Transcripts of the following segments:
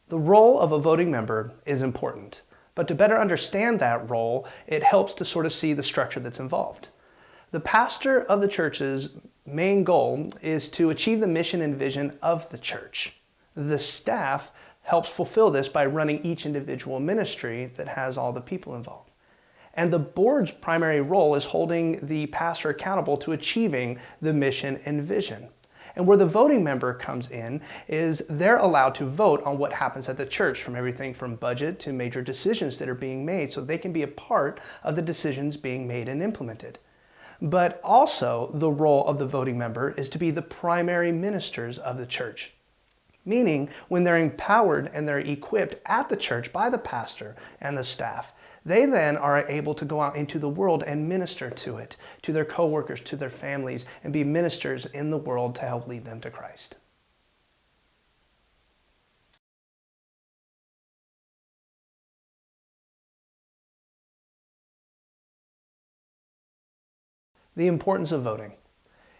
The role of a voting member is important, but to better understand that role, it helps to sort of see the structure that's involved. The pastor of the church's main goal is to achieve the mission and vision of the church. The staff helps fulfill this by running each individual ministry that has all the people involved. And the board's primary role is holding the pastor accountable to achieving the mission and vision. And where the voting member comes in is they're allowed to vote on what happens at the church, from everything from budget to major decisions that are being made, so they can be a part of the decisions being made and implemented. But also the role of the voting member is to be the primary ministers of the church. Meaning, when they're empowered and they're equipped at the church by the pastor and the staff, they then are able to go out into the world and minister to it, to their coworkers, to their families, and be ministers in the world to help lead them to Christ. The importance of voting.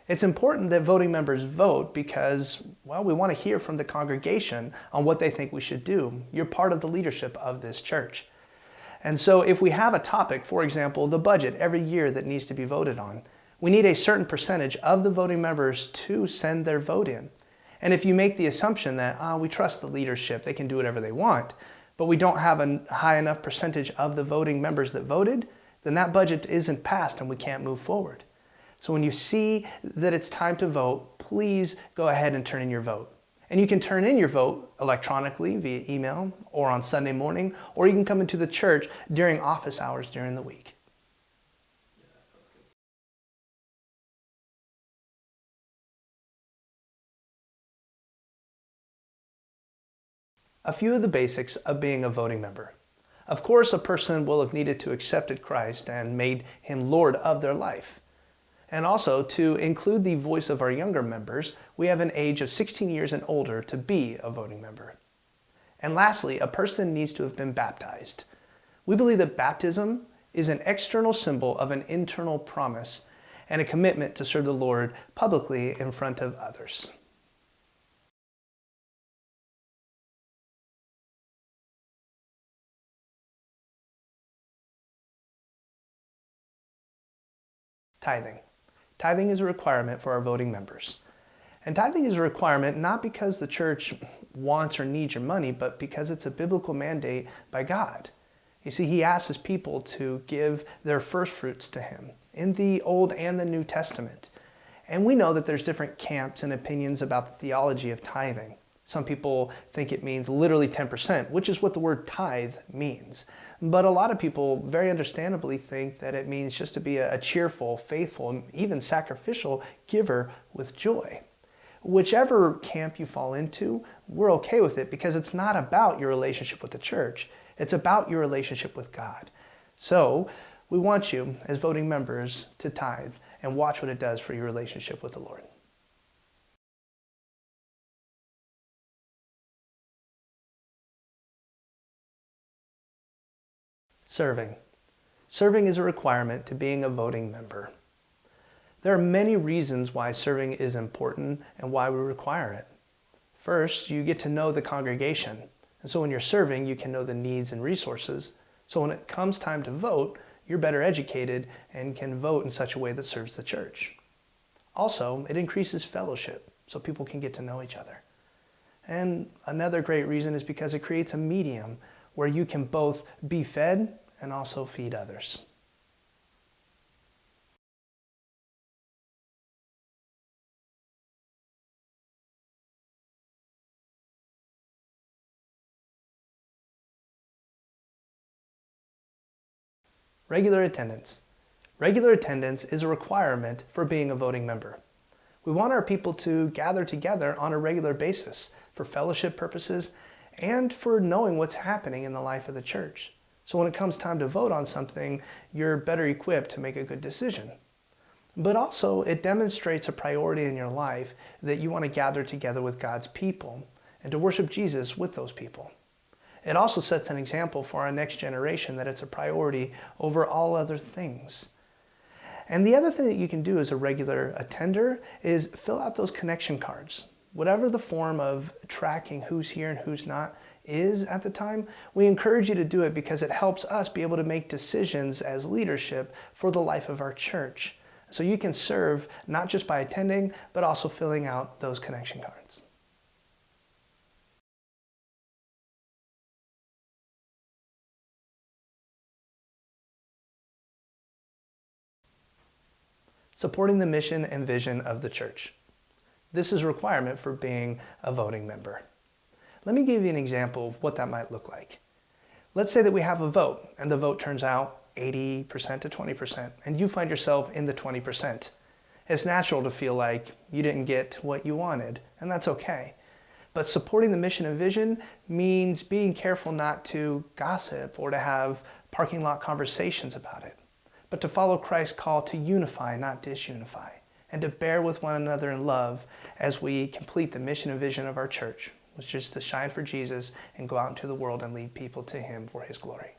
It's important that voting members vote because, well, we want to hear from the congregation on what they think we should do. You're part of the leadership of this church. And so if we have a topic, for example, the budget every year that needs to be voted on, we need a certain percentage of the voting members to send their vote in. And if you make the assumption that we trust the leadership, they can do whatever they want, but we don't have a high enough percentage of the voting members that voted, then that budget isn't passed and we can't move forward. So when you see that it's time to vote, please go ahead and turn in your vote. And you can turn in your vote electronically via email or on Sunday morning, or you can come into the church during office hours during the week. A few of the basics of being a voting member. Of course, a person will have needed to accept Christ and made him Lord of their life. And also, to include the voice of our younger members, we have an age of 16 years and older to be a voting member. And lastly, a person needs to have been baptized. We believe that baptism is an external symbol of an internal promise and a commitment to serve the Lord publicly in front of others. Tithing. Tithing is a requirement for our voting members. And tithing is a requirement not because the church wants or needs your money, but because it's a biblical mandate by God. You see, he asks his people to give their first fruits to him in the Old and the New Testament. And we know that there's different camps and opinions about the theology of tithing. Some people think it means literally 10%, which is what the word tithe means. But a lot of people very understandably think that it means just to be a cheerful, faithful, and even sacrificial giver with joy. Whichever camp you fall into, we're okay with it because it's not about your relationship with the church. It's about your relationship with God. So we want you, as voting members, to tithe and watch what it does for your relationship with the Lord. Serving. Serving is a requirement to being a voting member. There are many reasons why serving is important and why we require it. First, you get to know the congregation. And so when you're serving, you can know the needs and resources. So when it comes time to vote, you're better educated and can vote in such a way that serves the church. Also, it increases fellowship so people can get to know each other. And another great reason is because it creates a medium where you can both be fed and also feed others. Regular attendance. Regular attendance is a requirement for being a voting member. We want our people to gather together on a regular basis for fellowship purposes and for knowing what's happening in the life of the church. So when it comes time to vote on something, you're better equipped to make a good decision. But also, it demonstrates a priority in your life that you want to gather together with God's people and to worship Jesus with those people. It also sets an example for our next generation that it's a priority over all other things. And the other thing that you can do as a regular attender is fill out those connection cards. Whatever the form of tracking who's here and who's not is at the time, we encourage you to do it because it helps us be able to make decisions as leadership for the life of our church. So you can serve not just by attending, but also filling out those connection cards. Supporting the mission and vision of the church. This is a requirement for being a voting member. Let me give you an example of what that might look like. Let's say that we have a vote, and the vote turns out 80% to 20%, and you find yourself in the 20%. It's natural to feel like you didn't get what you wanted, and that's okay. But supporting the mission and vision means being careful not to gossip or to have parking lot conversations about it, but to follow Christ's call to unify, not disunify, and to bear with one another in love as we complete the mission and vision of our church, which is to shine for Jesus and go out into the world and lead people to Him for His glory.